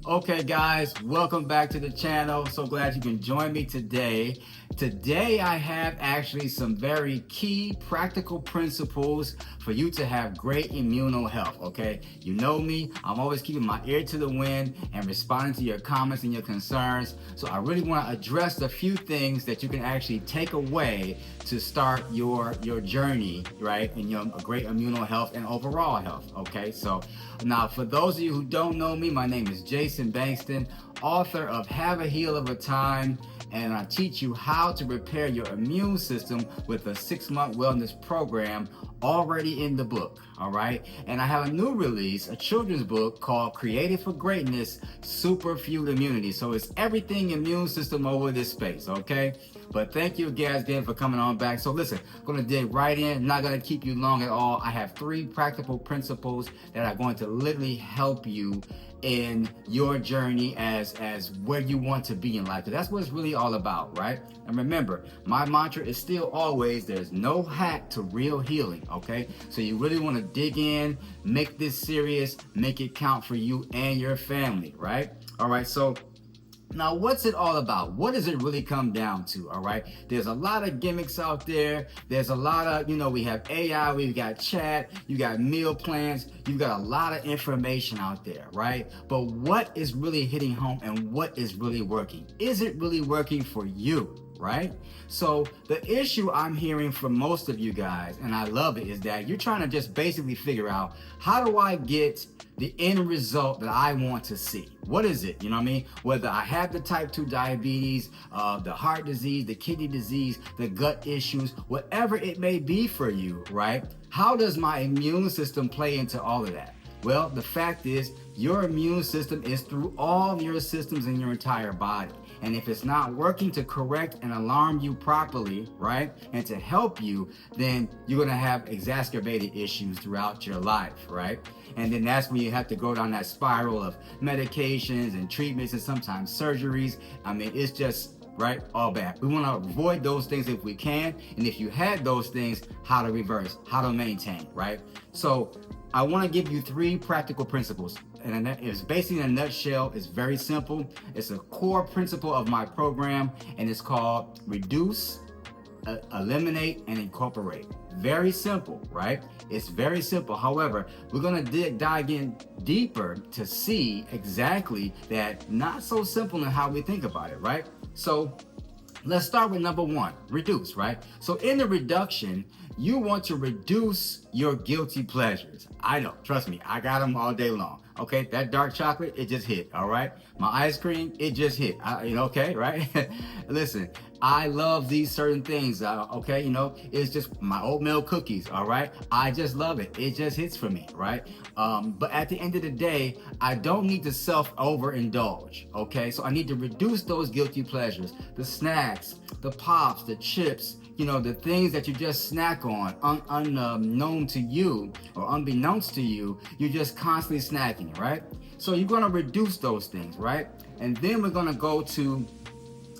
Okay, guys, welcome back to the channel. So glad you can join me today. Today, I have actually some very key practical principles for you to have great immunal health. Okay, you know me, I'm always keeping my ear to the wind and responding to your comments and your concerns. So I really want to address a few things that you can actually take away to start your journey, right, in your great immunal health and overall health. Okay, so now for those of you who don't know me, my name is Jason Bankston, author of Have a Heal of a Time, and I teach you how to repair your immune system with a 6-month wellness program already in the book. All right, and I have a new release, a children's book called Created for Greatness, Superfood Immunity. So it's everything immune system over this space. Okay, but thank you guys again for coming on back. So listen, I'm going to dig right in, not going to keep you long at all. I have 3 practical principles that are going to literally help you in your journey as where you want to be in life. That's what it's really all about, right? And remember, my mantra is still always, there's no hack to real healing. Okay, so you really want to dig in, make this serious, make it count for you and your family, right? All right, so now, what's it all about? What does it really come down to? All right. There's a lot of gimmicks out there. There's a lot of, we have AI, we've got chat, you got meal plans, you've got a lot of information out there, right? But what is really hitting home and what is really working? Is it really working for you? Right? So the issue I'm hearing from most of you guys, and I love it, is that you're trying to just basically figure out, how do I get the end result that I want to see? What is it? You know what I mean? Whether I have the type 2 diabetes, the heart disease, the kidney disease, the gut issues, whatever it may be for you, right? How does my immune system play into all of that? Well, the fact is, your immune system is through all of your systems in your entire body. And if it's not working to correct and alarm you properly, right, and to help you, then you're going to have exacerbated issues throughout your life, right? And then that's when you have to go down that spiral of medications and treatments and sometimes surgeries. I mean, it's just, right, all bad. We want to avoid those things if we can. And if you had those things, how to reverse, how to maintain, right? So I want to give you 3 practical principles. And it's basically, in a nutshell, it's very simple. It's a core principle of my program, and it's called reduce, eliminate, and incorporate. Very simple, right? It's very simple. However, we're going to dive in deeper to see exactly that not so simple in how we think about it, right? So let's start with number 1, reduce, right? So in the reduction, you want to reduce your guilty pleasures. I know, trust me, I got them all day long. Okay, that dark chocolate, it just hit, all right? My ice cream, it just hit, okay, right? Listen, I love these certain things, okay? It's just my oatmeal cookies, all right? I just love it. It just hits for me, right? But at the end of the day, I don't need to overindulge, okay? So I need to reduce those guilty pleasures, the snacks, the pops, the chips, the things that you just snack on, unknown to you or unbeknownst to you, you're just constantly snacking, right? So you're gonna reduce those things, right? And then we're gonna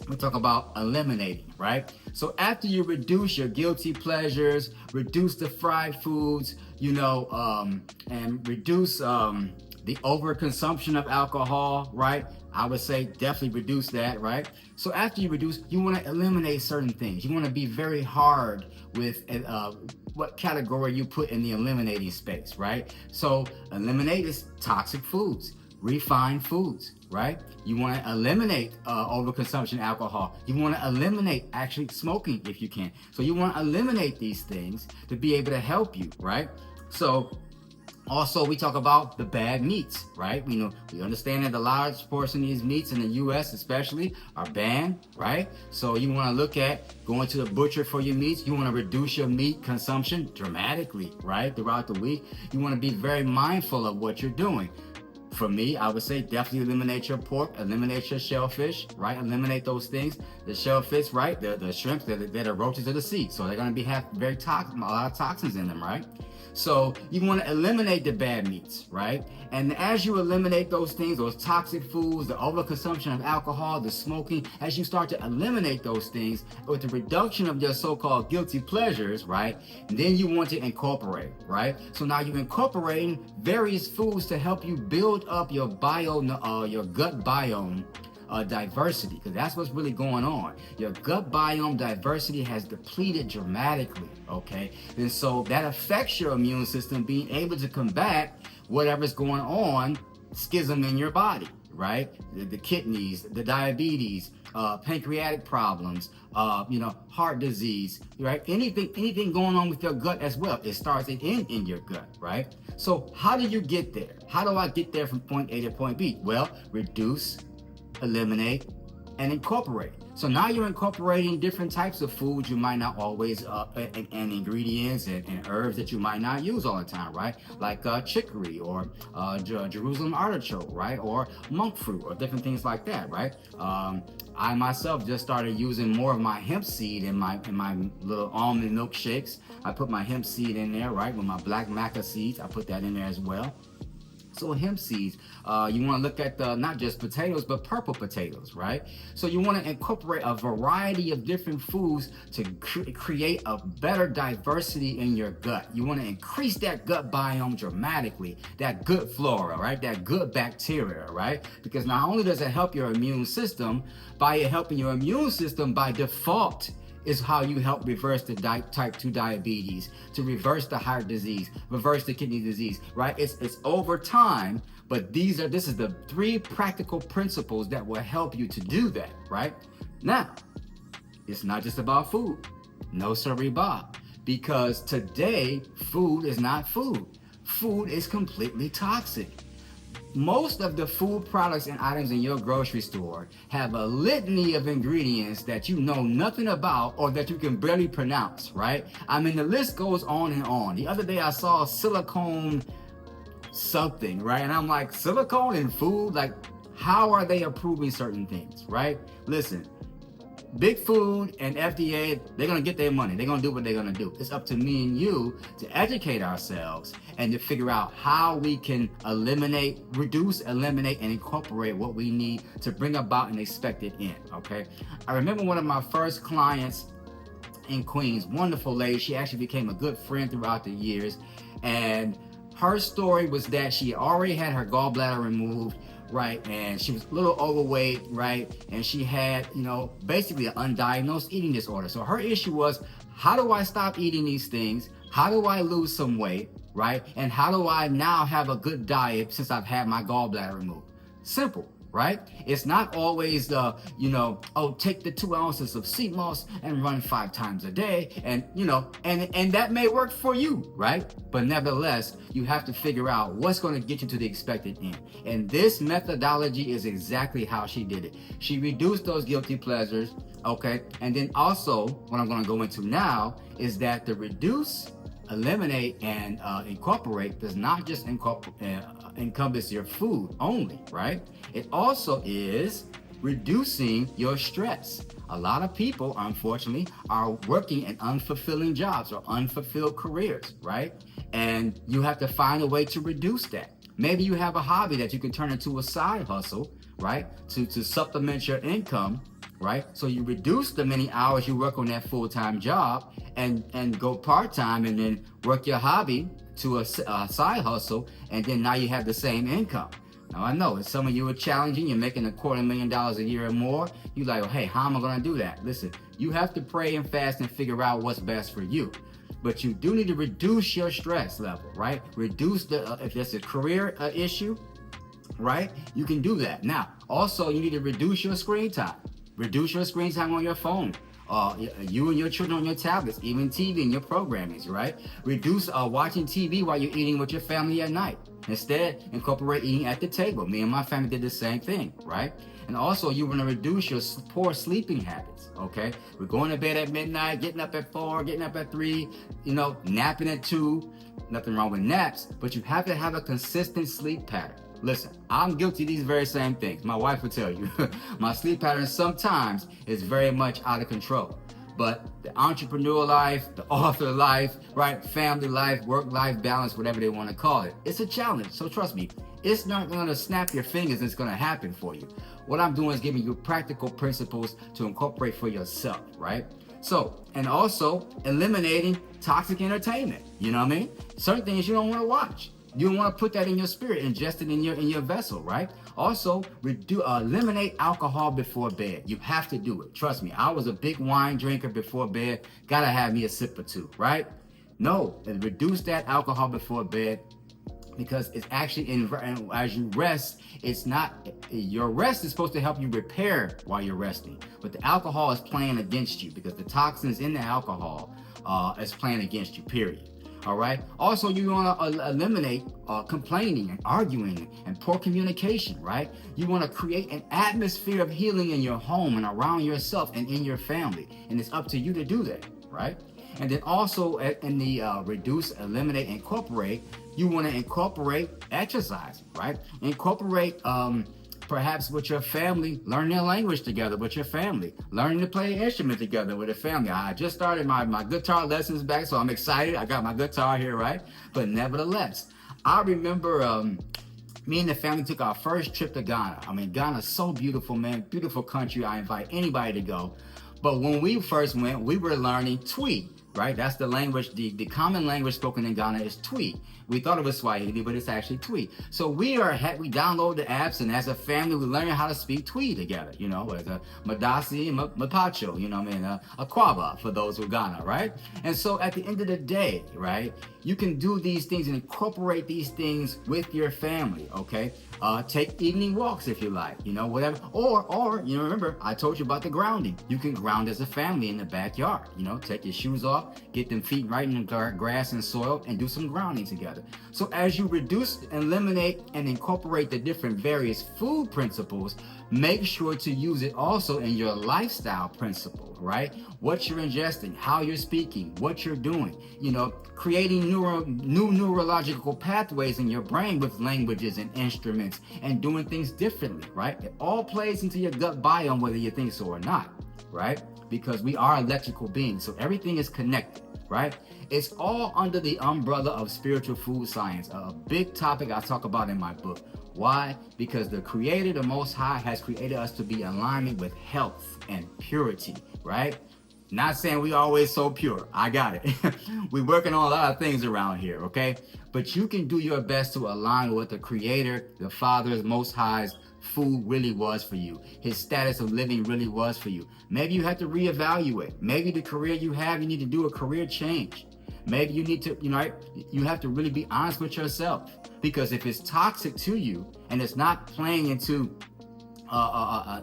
we talk about eliminating, right? So after you reduce your guilty pleasures, reduce the fried foods, and reduce the overconsumption of alcohol, right? I would say definitely reduce that, right? So after you reduce, you want to eliminate certain things. You want to be very hard with what category you put in the eliminating space, right? So eliminate is toxic foods, refined foods, right? You want to eliminate overconsumption of alcohol. You want to eliminate actually smoking if you can. So you want to eliminate these things to be able to help you, right? So also, we talk about the bad meats, right? We understand that a large portion of these meats in the U.S. especially are banned, right? So you want to look at going to the butcher for your meats. You want to reduce your meat consumption dramatically, right? Throughout the week. You want to be very mindful of what you're doing. For me, I would say definitely eliminate your pork, eliminate your shellfish, right? Eliminate those things. The shellfish, right? The shrimps, they're roaches of the sea. So they're going to have very toxic, a lot of toxins in them, right? So you want to eliminate the bad meats, right? And as you eliminate those things, those toxic foods, the overconsumption of alcohol, the smoking, as you start to eliminate those things with the reduction of your so-called guilty pleasures, right? Then you want to incorporate, right? So now you're incorporating various foods to help you build up your your gut biome diversity, because that's what's really going on. Your gut biome diversity has depleted dramatically, okay? And so that affects your immune system being able to combat whatever's going on, schism in your body, right? The kidneys, the diabetes, pancreatic problems, heart disease, right? Anything going on with your gut as well. It starts in your gut, right? So how do you get there? How do I get there from point A to point B? Well, reduce, eliminate, and incorporate. So now you're incorporating different types of foods you might not always, and ingredients and herbs that you might not use all the time, right? Like chicory or Jerusalem artichoke, right? Or monk fruit or different things like that, right? I myself just started using more of my hemp seed in my little almond milkshakes. I put my hemp seed in there, right? With my black maca seeds, I put that in there as well. So hemp seeds, you want to look at not just potatoes, but purple potatoes, right? So you want to incorporate a variety of different foods to create a better diversity in your gut. You want to increase that gut biome dramatically, that good flora, right? That good bacteria, right? Because not only does it help your immune system, by it helping your immune system by default, is how you help reverse the type 2 diabetes, to reverse the heart disease, reverse the kidney disease, right? It's over time, but this is the 3 practical principles that will help you to do that, right? Now, it's not just about food. No sirree, Bob. Because today, food is not food. Food is completely toxic. Most of the food products and items in your grocery store have a litany of ingredients that you know nothing about or that you can barely pronounce, right? I mean, the list goes on and on. The other day I saw silicone something, right? And I'm like, silicone in food? Like, how are they approving certain things, right? Listen, Big Food and FDA, they're going to get their money. They're going to do what they're going to do. It's up to me and you to educate ourselves and to figure out how we can reduce, eliminate, and incorporate what we need to bring about an expected end, okay? I remember one of my first clients in Queens, wonderful lady. She actually became a good friend throughout the years. And her story was that she already had her gallbladder removed, right? And she was a little overweight, right? And she had, basically an undiagnosed eating disorder. So her issue was, how do I stop eating these things? How do I lose some weight, right? And how do I now have a good diet since I've had my gallbladder removed? Simple, right? It's not always take the 2 ounces of sea moss and run 5 times a day, and and that may work for you, right? But nevertheless, you have to figure out what's going to get you to the expected end. And this methodology is exactly how she did it. She reduced those guilty pleasures, okay? And then also, what I'm going to go into now is that the reduce, eliminate, and incorporate does not just encompass your food only, right? It also is reducing your stress. A lot of people, unfortunately, are working in unfulfilling jobs or unfulfilled careers, right? And you have to find a way to reduce that. Maybe you have a hobby that you can turn into a side hustle, right? To supplement your income, right? So you reduce the many hours you work on that full-time job and go part-time, and then work your hobby to a side hustle, and then now you have the same income. Now I know some of you are challenging, you're making $250,000 a year or more. You're like, hey, how am I gonna do that? Listen, you have to pray and fast and figure out what's best for you. But you do need to reduce your stress level, right? Reduce if there's a career issue, right? You can do that. Now, also you need to reduce your screen time. Reduce your screen time on your phone. You and your children on your tablets, even TV and your programmings, right? Reduce watching TV while you're eating with your family at night. Instead, incorporate eating at the table. Me and my family did the same thing, right? And also, you want to reduce your poor sleeping habits, okay? We're going to bed at midnight, getting up at 4, getting up at 3, napping at 2. Nothing wrong with naps, but you have to have a consistent sleep pattern. Listen, I'm guilty of these very same things. My wife will tell you. My sleep pattern sometimes is very much out of control. But the entrepreneur life, the author life, right? Family life, work-life balance, whatever they want to call it. It's a challenge. So trust me, it's not going to snap your fingers and it's going to happen for you. What I'm doing is giving you practical principles to incorporate for yourself, right? So, and also eliminating toxic entertainment. You know what I mean? Certain things you don't want to watch. You don't want to put that in your spirit, ingest it in your vessel, right? Also, eliminate alcohol before bed. You have to do it. Trust me, I was a big wine drinker before bed. Gotta have me a sip or two, right? No, reduce that alcohol before bed, because it's actually as you rest, it's not, your rest is supposed to help you repair while you're resting, but the alcohol is playing against you, because the toxins in the alcohol is playing against you, period. All right. Also, you want to eliminate complaining and arguing and poor communication, right? You want to create an atmosphere of healing in your home and around yourself and in your family, and it's up to you to do that, right? And then also in the reduce, eliminate, incorporate, you want to incorporate exercise, right? Incorporate perhaps with your family, learn their language together with your family, learning to play an instrument together with a family. I just started my guitar lessons back, so I'm excited. I got my guitar here, right? But nevertheless, I remember me and the family took our first trip to Ghana. I mean, Ghana's so beautiful, man. Beautiful country. I invite anybody to go. But when we first went, we were learning Twi, right? That's the language, the common language spoken in Ghana is Twi. We thought it was Swahili, but it's actually Twi. So we download the apps, and as a family, we learn how to speak Twi together, you know, as a Madasi and Mapacho, you know what I mean, a Kwaba for those who are Ghana, right? And so at the end of the day, right, you can do these things and incorporate these things with your family, okay? Take evening walks if you like, you know, whatever. Or, you know, remember, I told you about the grounding. You can ground as a family in the backyard, you know, take your shoes off, get them feet right in the grass and soil, and do some grounding together. So as you reduce, eliminate, and incorporate the different various food principles, make sure to use it also in your lifestyle principle, right? What you're ingesting, how you're speaking, what you're doing, you know, creating new neurological pathways in your brain with languages and instruments and doing things differently, right? It all plays into your gut biome, whether you think so or not, right? Because we are electrical beings, so everything is connected, right? It's all under the umbrella of spiritual food science, a big topic I talk about in my book. Why? Because the Creator, the Most High, has created us to be in alignment with health and purity, right? Not saying we always so pure. I got it. We're working on a lot of things around here, okay? But you can do your best to align with what the Creator, the Father, Most High's food really was for you. His status of living really was for you. Maybe you have to reevaluate. Maybe the career you have, you need to do a career change. Maybe you need to, you know, you have to really be honest with yourself. Because if it's toxic to you and it's not playing into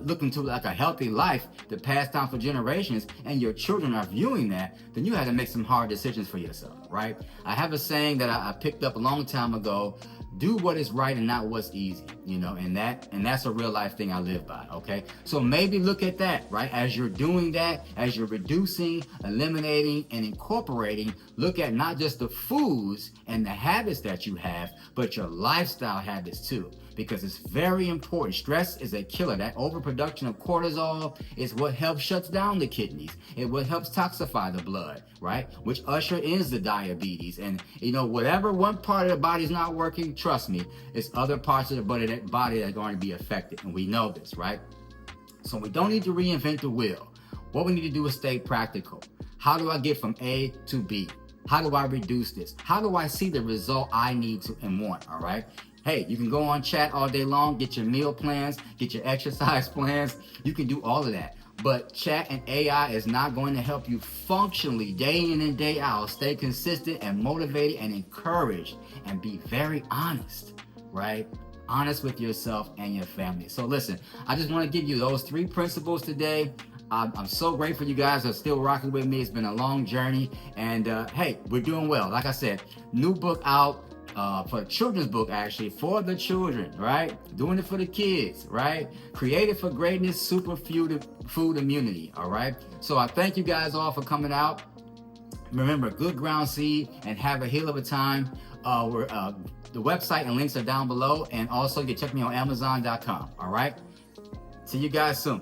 looking to like a healthy life to pass down for generations, and your children are viewing that, then you have to make some hard decisions for yourself, right? I have a saying that I picked up a long time ago: do what is right and not what's easy, you know, and that's a real life thing I live by, okay? So maybe look at that, right? As you're doing that, as you're reducing, eliminating, and incorporating, look at not just the foods and the habits that you have, but your lifestyle habits too, because it's very important. Stress is a killer. That overproduction of cortisol is what helps shuts down the kidneys. It what helps toxify the blood, right? Which usher in the diabetes. And, you know, whatever one part of the body is not working, trust me, it's other parts of the body that are going to be affected. And we know this, right? So we don't need to reinvent the wheel. What we need to do is stay practical. How do I get from A to B? How do I reduce this? How do I see the result I need to and want, all right? Hey, you can go on chat all day long, get your meal plans, get your exercise plans. You can do all of that. But chat and AI is not going to help you functionally day in and day out. Stay consistent and motivated and encouraged, and be very honest, right? Honest with yourself and your family. So listen, I just want to give you those 3 principles today. I'm so grateful you guys are still rocking with me. It's been a long journey, and hey, we're doing well. Like I said, new book out. For a children's book, actually, for the children, right? Doing it for the kids, right? Created for greatness, super food immunity, all right? So I thank you guys all for coming out. Remember, good ground seed and have a hell of a time. The website and links are down below, and also you can check me on Amazon.com, all right? See you guys soon.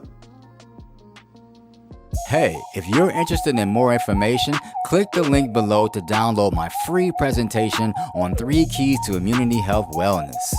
Hey, if you're interested in more information, click the link below to download my free presentation on 3 keys to immunity health wellness.